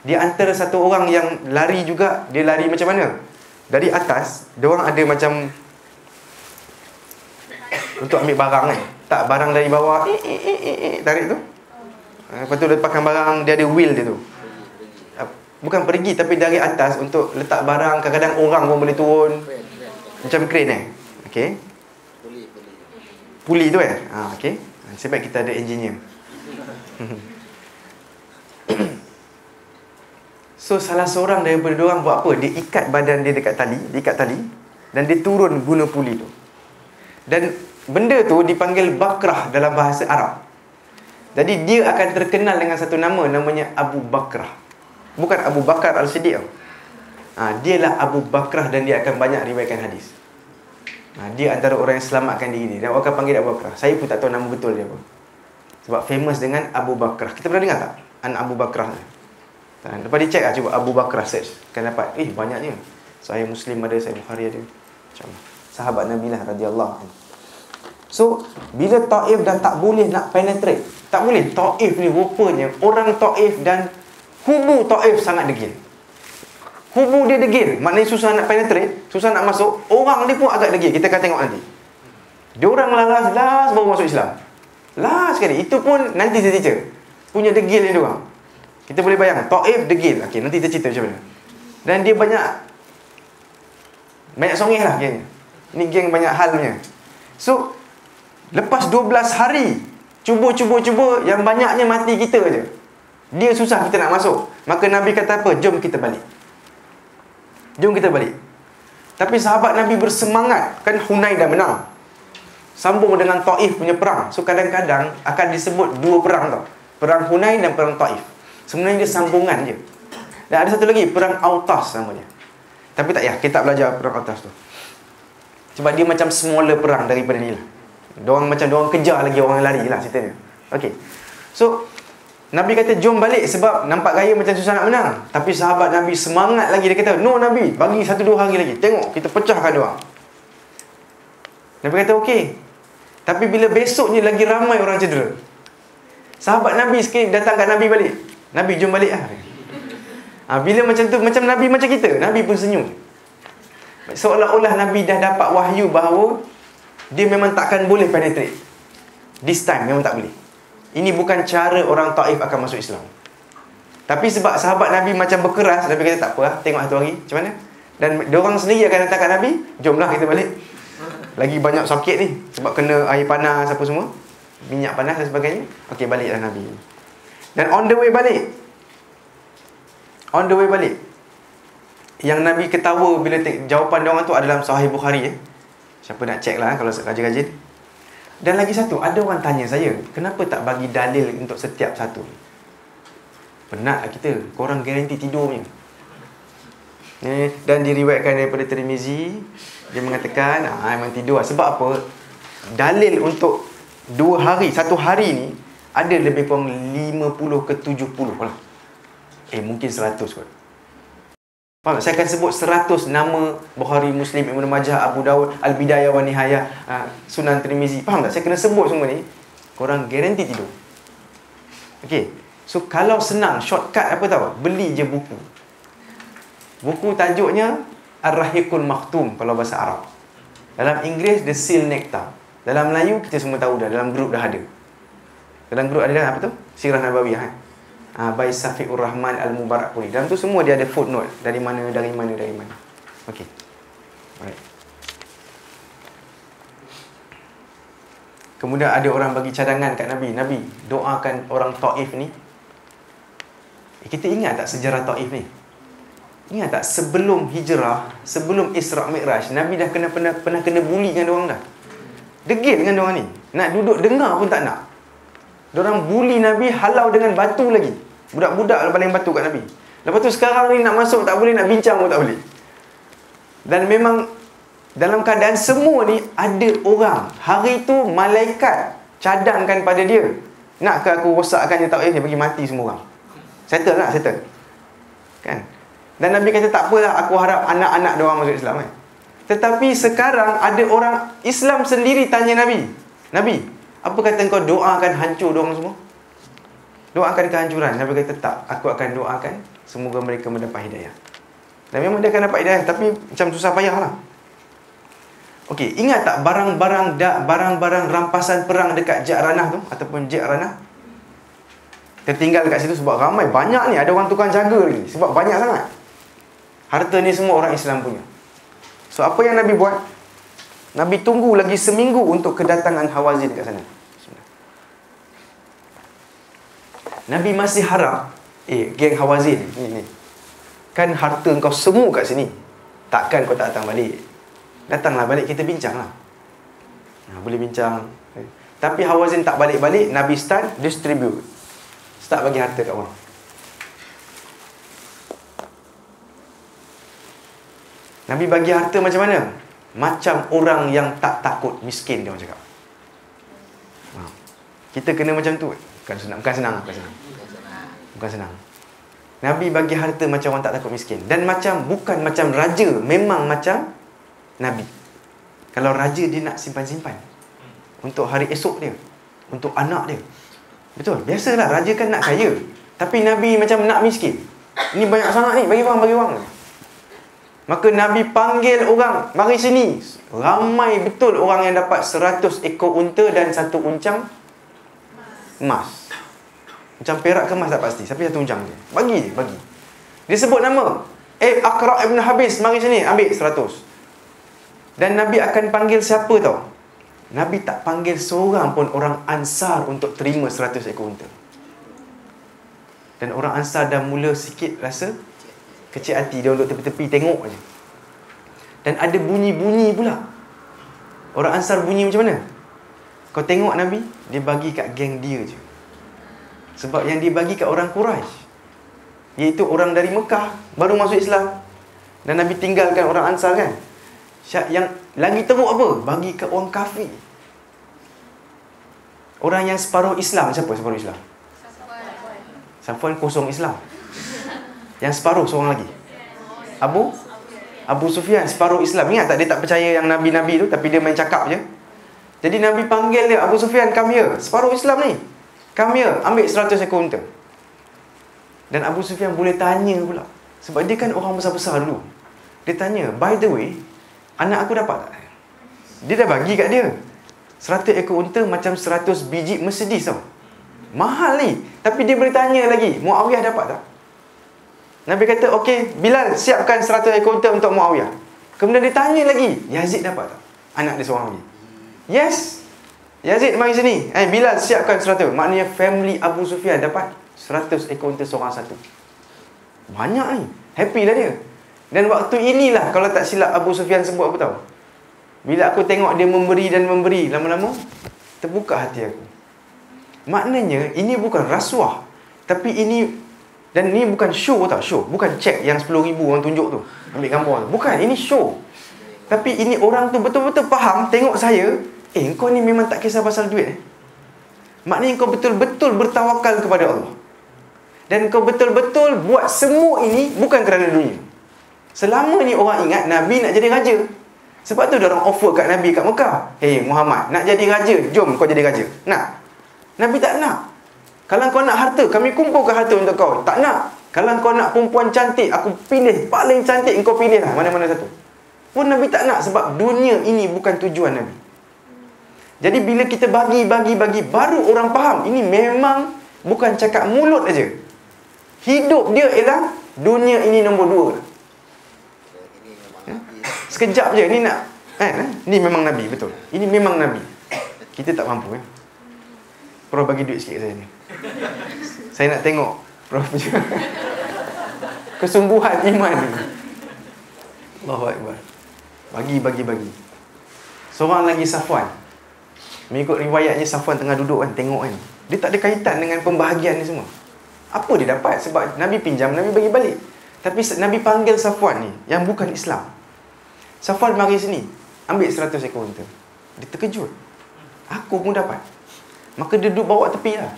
Di antara satu orang yang lari juga, dia lari macam mana? Dari atas, dia orang ada macam untuk ambil barang kan. Tak, barang dari bawah tarik tu. Lepas tu lepaskan barang, dia ada wheel dia tu. Bukan pergi, tapi dari atas untuk letak barang. Kadang-kadang orang pun boleh turun. Macam crane Okay. Puli tu okay. Sebab kita ada engineer. So salah seorang daripada diorang buat apa? Dia ikat badan dia dekat tali, dan dia turun guna puli tu. Dan benda tu dipanggil bakrah dalam bahasa Arab. Jadi dia akan terkenal dengan satu nama, namanya Abu Bakrah. Bukan Abu Bakar Al-Siddiq. Dialah Abu Bakrah, dan dia akan banyak riwayatkan hadis. Dia antara orang yang selamatkan diri dia. Dan orang akan panggil Abu Bakrah. Saya pun tak tahu nama betul dia apa. Sebab famous dengan Abu Bakrah. Kita pernah dengar tak? Abu Bakrah. Lepas dia check cuba Abu Bakrah search, kan dapat banyaknya. Sahih Muslim ada, Sahih Bukhari ada. Macam sahabat Nabi lah radhiyallahu anhu. So bila Taif dah tak boleh nak penetrate, tak boleh. Taif ni rupanya orang Taif dan kubu Taif sangat degil. Kubu dia degil, maknanya susah nak penetrate, susah nak masuk. Orang dia pun agak degil. Kita akan tengok nanti. Diorang last baru masuk Islam. Last sekali. Itu pun nanti saya cerita. Punya degil ni diorang. Kita boleh bayang Taif degil. Okey, nanti kita cerita macam mana. Dan dia banyak songeh lah geng. Ni geng banyak hal punya. So lepas 12 hari cuba, yang banyaknya mati kita je. Dia susah kita nak masuk. Maka Nabi kata apa? Jom kita balik. Tapi sahabat Nabi bersemangat. Kan Hunain dah menang, sambung dengan Taif punya perang. So kadang-kadang akan disebut dua perang tau, perang Hunain dan perang Taif. Sebenarnya dia sambungan je. Dan ada satu lagi, perang Autas namanya. Tapi tak payah, kita tak belajar perang Autas tu, sebab dia macam smaller perang daripada ni lah. Diorang kejar lagi orang lari lah ceritanya. Okay, so Nabi kata jom balik sebab nampak gaya macam susah nak menang. Tapi sahabat Nabi semangat lagi. Dia kata, no Nabi, bagi 1-2 hari lagi, tengok kita pecahkan diorang. Nabi kata okey. Tapi bila besoknya lagi ramai orang cedera, sahabat Nabi sikit datang kat Nabi balik. Nabi jom balik lah. Bila macam tu, macam Nabi macam kita, Nabi pun senyum. Seolah-olah Nabi dah dapat wahyu bahawa dia memang takkan boleh penetrate. This time memang tak boleh. Ini bukan cara orang Taif akan masuk Islam. Tapi sebab sahabat Nabi macam berkeras, Nabi kata tak apa lah, tengok satu hari macam mana. Dan diorang sendiri akan datang kat Nabi, jomlah kita balik. Lagi banyak sakit ni, sebab kena air panas apa semua, minyak panas dan sebagainya. Okey, baliklah Nabi. Dan on the way balik, yang Nabi ketawa bila jawapan diorang tu ada dalam Sahih Bukhari. Siapa nak check lah kalau rajin-rajin. Dan lagi satu, ada orang tanya saya, kenapa tak bagi dalil untuk setiap satu? Penat lah kita, korang garanti tidur punya. Dan diriwayatkan daripada Tirmizi, dia mengatakan memang tidur lah. Sebab apa? Dalil untuk 2 hari, 1 hari ni ada lebih kurang 50 ke 70 lah. Mungkin 100 kot. Faham tak? Saya akan sebut 100 nama Bukhari, Muslim, Ibn Majah, Abu Dawud, Al-Bidayah wa Nihayah, Sunan Tirmizi. Faham tak? Saya kena sebut semua ni. Korang garanti tidur. Okay. So kalau senang, shortcut apa tahu? Beli je buku. Buku tajuknya Ar-Rahiqul Maktum kalau bahasa Arab. Dalam Inggeris, The Seal Nectar. Dalam Melayu, kita semua tahu dah. Dalam grup dah ada. Dalam grup ada apa tu? Sirah Nabawiyah. By Safiur Rahman Al-Mubarakpuri. Dalam tu semua dia ada footnote. Dari mana. Okey. Alright. Kemudian ada orang bagi cadangan kat Nabi. Nabi, doakan orang Taif ni. Kita ingat tak sejarah Taif ni? Ingat tak sebelum hijrah, sebelum Isra' Mi'raj, Nabi dah pernah kena bully dengan diorang dah. Degil dengan diorang ni. Nak duduk dengar pun tak nak. Diorang bully Nabi, halau dengan batu lagi. Budak-budak paling batu kat Nabi. Lepas tu sekarang ni nak masuk tak boleh, nak bincang pun tak boleh. Dan memang dalam keadaan semua ni ada orang. Hari tu malaikat cadangkan pada dia, nak ke aku rosakkan dia Taif ni, bagi mati semua orang. Settle lah, settle. Kan? Dan Nabi kata tak apalah, aku harap anak-anak diorang masuk Islam kan. Tetapi sekarang ada orang Islam sendiri tanya Nabi, Nabi, apa kata engkau doakan hancur diorang semua? Doakan kehancuran. Nabi kata tak, aku akan doakan semoga mereka mendapat hidayah. Dan memang dia akan dapat hidayah, tapi macam susah payah lah. Okey, ingat tak barang-barang rampasan perang dekat Ja'ranah tu, ataupun Ja'ranah? Tertinggal dekat situ sebab ramai, banyak ni, ada orang tukang jaga lagi, sebab banyak sangat. Harta ni semua orang Islam punya. So apa yang Nabi buat? Nabi tunggu lagi seminggu untuk kedatangan Hawazin kat sana. Nabi masih harap, geng Hawazin ni, kan harta kau semua kat sini, takkan kau tak datang balik? Datanglah balik, kita bincang lah. Boleh bincang. Tapi Hawazin tak balik-balik. Nabi start distribute, start bagi harta kat orang. Nabi bagi harta macam mana? Macam orang yang tak takut miskin, dia orang cakap. Kita kena macam tu. Bukan senang. Nabi bagi harta macam orang tak takut miskin. Dan bukan macam raja, memang macam Nabi. Kalau raja, dia nak simpan-simpan untuk hari esok dia, untuk anak dia. Betul, biasalah raja kan nak kaya. Tapi Nabi macam nak miskin. Ini banyak sangat ni, bagi wang. Maka Nabi panggil orang, mari sini. Ramai betul orang yang dapat 100 ekor unta dan 1 uncang emas. Macam perak ke emas tak pasti, tapi 1 uncang je. Bagi. Dia sebut nama. Aqra' ibn Habis, mari sini, ambil 100. Dan Nabi akan panggil siapa tau? Nabi tak panggil seorang pun orang Ansar untuk terima 100 ekor unta. Dan orang Ansar dah mula sikit rasa kecil hati, dia duduk tepi-tepi tengok je. Dan ada bunyi-bunyi pula. Orang Ansar bunyi macam mana? Kau tengok Nabi, dia bagi kat geng dia je. Sebab yang dia bagi kat orang Quraisy, iaitu orang dari Mekah, baru masuk Islam. Dan Nabi tinggalkan orang Ansar kan. Yang lagi teruk apa? Bagi kat orang kafir. Orang yang separuh Islam. Siapa separuh Islam? Safwan kosong Islam. Yang separuh seorang lagi, Abu Sufyan separuh Islam. Ingat tak, dia tak percaya yang Nabi-Nabi tu, tapi dia main cakap je. Jadi Nabi panggil dia, Abu Sufyan, come here. Separuh Islam ni, come here, ambil 100 ekor unta. Dan Abu Sufyan boleh tanya pula, sebab dia kan orang besar-besar dulu. Dia tanya, by the way, anak aku dapat tak? Dia dah bagi kat dia 100 ekor unta macam 100 biji Mercedes tau. Mahal ni. Tapi dia boleh tanya lagi, Muawiyah dapat tak? Nabi kata, okey, Bilal siapkan 100 ekor unta untuk Muawiyah. Kemudian dia tanya lagi, Yazid dapat tak? Anak dia seorang lagi. Yes, Yazid mari sini. Bilal siapkan 100. Maknanya family Abu Sufyan dapat 100 ekor unta seorang satu. Banyak ni. Happy lah dia. Dan waktu inilah, kalau tak silap, Abu Sufyan sebut apa tahu? Bila aku tengok dia memberi dan memberi, lama-lama terbuka hati aku. Maknanya ini bukan rasuah, tapi ini, dan ini bukan show tau. Show, bukan cek yang 10,000 orang tunjuk tu, ambil gambar tu. Bukan, ini show. Tapi ini orang tu betul-betul faham. Tengok saya, kau ni memang tak kisah pasal duit. Maknanya kau betul-betul bertawakal kepada Allah. Dan kau betul-betul buat semua ini bukan kerana dunia. Selama ni orang ingat Nabi nak jadi raja. Sebab tu dia orang offer kat Nabi kat Mekah. Muhammad, nak jadi raja, jom kau jadi raja. Nak? Nabi tak nak. Kalau kau nak harta, kami kumpulkan harta untuk kau. Tak nak. Kalau kau nak perempuan cantik, aku pilih paling cantik, kau pilih lah mana-mana satu. Pun Nabi tak nak, sebab dunia ini bukan tujuan Nabi. Jadi bila kita bagi, baru orang faham. Ini memang bukan cakap mulut aja. Hidup dia ialah dunia ini nombor 2. Sekejap je ni nak ni memang Nabi, betul. Ini memang Nabi. Kita tak mampu kan. Prof bagi duit sikit saya ni. Saya nak tengok Prof punya kesungguhan iman ni. Allahu Akbar. Bagi. Seorang lagi Safwan. Mengikut riwayatnya Safwan tengah duduk kan, tengok kan. Dia tak ada kaitan dengan pembahagian ni semua. Apa dia dapat? Sebab Nabi pinjam, Nabi bagi balik. Tapi Nabi panggil Safwan ni, yang bukan Islam. Safwan mari sini, ambil 100 ekor unta. Dia terkejut. Aku pun dapat. Maka dia duduk bawa tepi lah.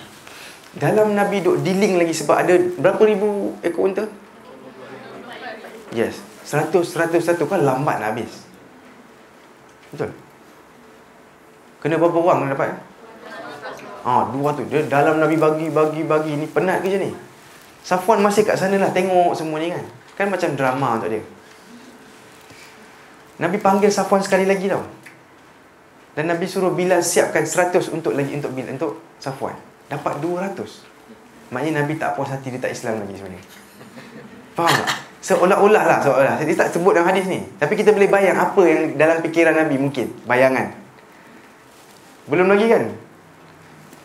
Dalam Nabi duduk dealing lagi, sebab ada berapa ribu ekor unta? Yes, 100 kan lambat nak habis. Betul? Kena berapa orang nak dapat? 200. Dia dalam Nabi bagi. Ni penat ke je ni? Safwan masih kat sana lah, tengok semua ni kan. Kan macam drama untuk dia. Nabi panggil Safwan sekali lagi tau. Dan Nabi suruh Bilal siapkan 100 untuk Safwan. Dapat 200. Maknanya Nabi tak puas hati, dia tak Islam lagi sebenarnya. Faham tak? Seolah-olah. Dia tak sebut dalam hadis ni. Tapi kita boleh bayang apa yang dalam fikiran Nabi mungkin. Bayangan. Belum lagi kan?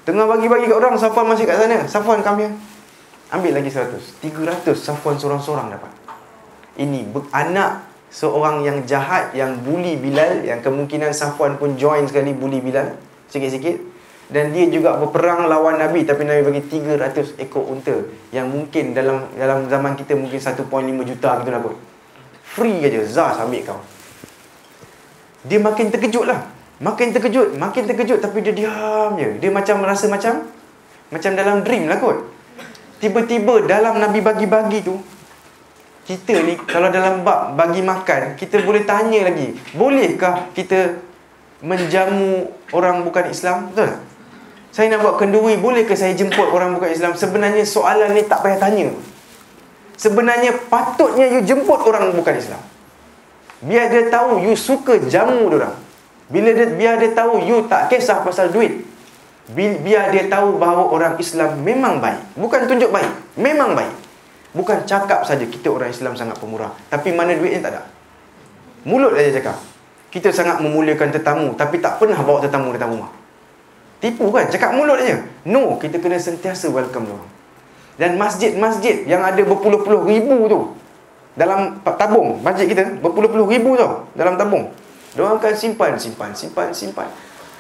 Tengah bagi-bagi kat orang, Safwan masih kat sana. Safwan, come here. Ambil lagi 100. 300 Safwan sorang-sorang dapat. Ini anak seorang yang jahat, yang bully Bilal, yang kemungkinan Safwan pun join sekali bully Bilal sikit-sikit. Dan dia juga berperang lawan Nabi, tapi Nabi bagi 300 ekor unta, yang mungkin dalam zaman kita mungkin 1.5 juta gitu lah kot. Free aja, Zaz ambil kau. Dia makin terkejut lah. Makin terkejut, tapi dia diam je. Dia macam rasa macam dalam dream lah kot. Tiba-tiba dalam Nabi bagi-bagi tu, kita ni kalau dalam bab bagi makan, kita boleh tanya lagi, bolehkah kita menjamu orang bukan Islam? Betul tak? Saya nak buat kenduri, bolehkah saya jemput orang bukan Islam? Sebenarnya soalan ni tak payah tanya. Sebenarnya patutnya you jemput orang bukan Islam. Biar dia tahu you suka jamu diorang. Biar dia tahu you tak kisah pasal duit. Biar dia tahu bahawa orang Islam memang baik. Bukan tunjuk baik, memang baik. Bukan cakap saja kita orang Islam sangat pemurah, tapi mana duitnya tak ada. Mulut aja cakap kita sangat memuliakan tetamu, tapi tak pernah bawa tetamu datang rumah. Tipu kan? Cakap mulut aja. No, kita kena sentiasa welcome orang. Dan masjid-masjid yang ada berpuluh-puluh ribu tu, dalam tabung masjid kita, berpuluh-puluh ribu tau dalam tabung. Diorang akan simpan.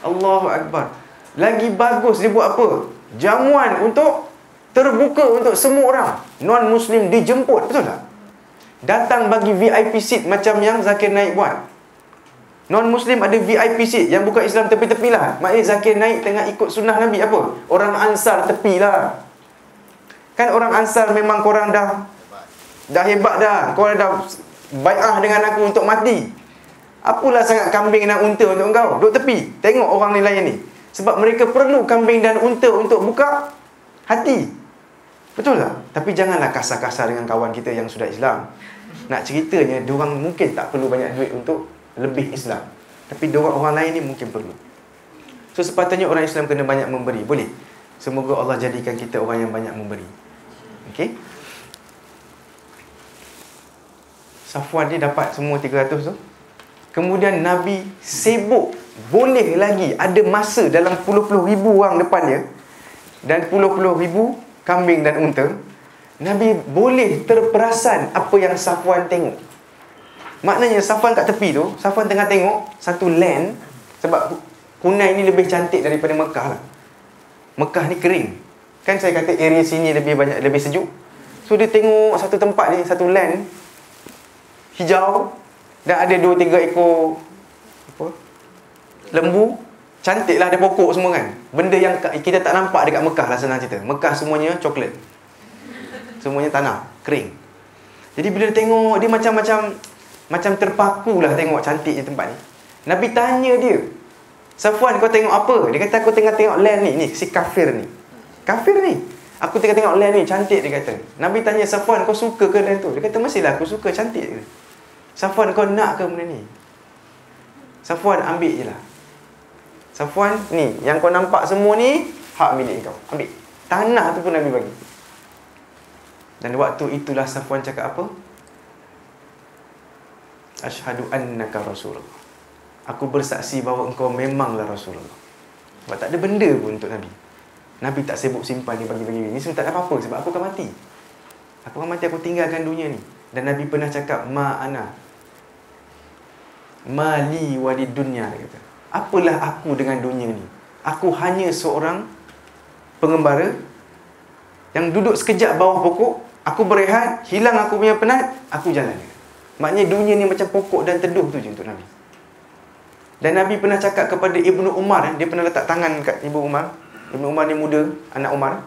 Allahu Akbar. Lagi bagus dia buat apa? Jamuan untuk terbuka untuk semua orang. Non-Muslim dijemput, betul tak? Datang bagi VIP seat macam yang Zakir Naik buat. Non-Muslim ada VIP seat. Yang bukan Islam tepi-tepi lah. Maknanya Zakir Naik tengah ikut sunnah Nabi apa? Orang Ansar tepi lah. Kan orang Ansar memang korang dah hebat dah. Korang dah bai'ah dengan aku untuk mati. Apalah sangat kambing dan unta untuk engkau? Duduk tepi. Tengok orang ni layan ni. Sebab mereka perlu kambing dan unta untuk buka hati. Betul tak? Tapi janganlah kasar-kasar dengan kawan kita yang sudah Islam. Nak ceritanya, diorang mungkin tak perlu banyak duit untuk lebih Islam. Tapi orang lain ni mungkin perlu. So sepatutnya orang Islam kena banyak memberi. Boleh? Semoga Allah jadikan kita orang yang banyak memberi. Okey? Safwan dia dapat semua 300 tu. Kemudian Nabi sibuk. Boleh lagi ada masa dalam puluh-puluh ribu orang depan dia, dan puluh-puluh ribu kambing dan unta, Nabi boleh terperasan apa yang Safwan tengok. Maknanya Safwan kat tepi tu, Safwan tengah tengok satu land. Sebab Hunain ni lebih cantik daripada Mekah lah. Mekah ni kering. Kan saya kata area sini lebih banyak, lebih sejuk. So dia tengok satu tempat ni, satu land hijau, dan ada 2-3 ekor apa? Lembu. Cantik lah, ada pokok semua kan. Benda yang kita tak nampak dekat Mekah lah, senang cerita. Mekah semuanya coklat, semuanya tanah, kering. Jadi bila dia tengok, dia macam terpaku lah tengok cantiknya tempat ni. Nabi tanya dia, Safwan, kau tengok apa? Dia kata, aku tengah tengok land ni si kafir ni. Kafir ni, aku tengah tengok land ni, cantik, dia kata. Nabi tanya Safwan, kau suka ke land tu? Dia kata, mestilah aku suka, cantik. Safwan, kau nak ke benda ni? Safwan, ambil je lah. Safwan, ni yang kau nampak semua ni hak milik kau, ambil. Tanah tu pun Nabi bagi. Dan waktu itulah Safwan cakap apa? Asyhadu annaka Rasulullah. Aku bersaksi bahawa engkau memanglah Rasulullah. Sebab tak ada benda pun untuk Nabi. Nabi tak sibuk simpan ni bagi-bagi. Ni semua tak ada apa-apa, sebab aku akan mati. Aku akan mati, aku tinggalkan dunia ni. Dan Nabi pernah cakap, ma'ana mali walid dunya, dia kata. Apalah aku dengan dunia ni? Aku hanya seorang pengembara yang duduk sekejap bawah pokok. Aku berehat, hilang aku punya penat, aku jalan. Maknanya dunia ni macam pokok dan teduh tu je untuk Nabi. Dan Nabi pernah cakap kepada Ibnu Umar, dia pernah letak tangan kat Ibnu Umar. Ibnu Umar ni muda, anak Umar.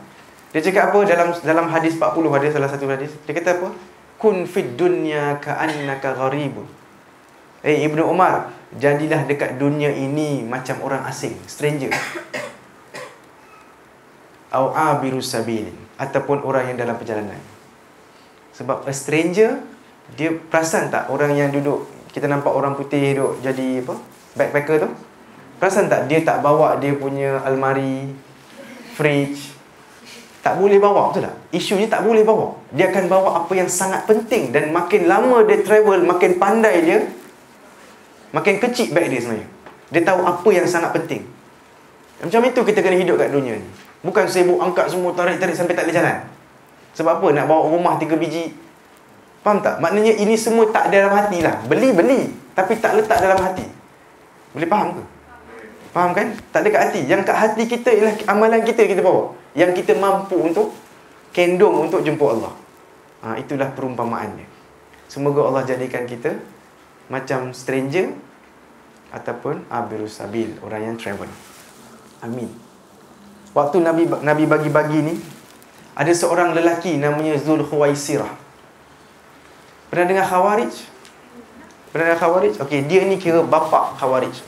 Dia cakap apa dalam hadis 40, ada salah satu hadis. Dia kata apa? Kun fid dunya ka'annaka gharibun. Ibnu Umar, jadilah dekat dunia ini macam orang asing, stranger. Au abiru sabil, ataupun orang yang dalam perjalanan. Sebab a stranger, dia perasan tak orang yang duduk, kita nampak orang putih duduk jadi apa? Backpacker tu. Perasan tak dia tak bawa dia punya almari, fridge. Tak boleh bawa, betul tak? Isunya tak boleh bawa. Dia akan bawa apa yang sangat penting. Dan makin lama dia travel, makin pandai dia, makin kecil beg dia sebenarnya. Dia tahu apa yang sangat penting. Macam itu kita kena hidup kat dunia ni. Bukan sibuk angkat semua, tarik-tarik sampai tak boleh jalan. Sebab apa? Nak bawa rumah 3 biji. Faham tak? Maknanya ini semua tak dalam hati lah. Beli, tapi tak letak dalam hati. Boleh faham ke? Faham kan? Tak ada kat hati. Yang kat hati kita ialah amalan kita bawa. Yang kita mampu untuk kendong untuk jumpa Allah. Itulah perumpamaannya. Semoga Allah jadikan kita macam stranger ataupun abirus sabil, orang yang travel. Amin. Waktu Nabi bagi-bagi ni, ada seorang lelaki namanya Zul Khuwaisirah. Pernah dengar Khawarij? Pernah dengar Khawarij? Okey, dia ni kira bapa Khawarij.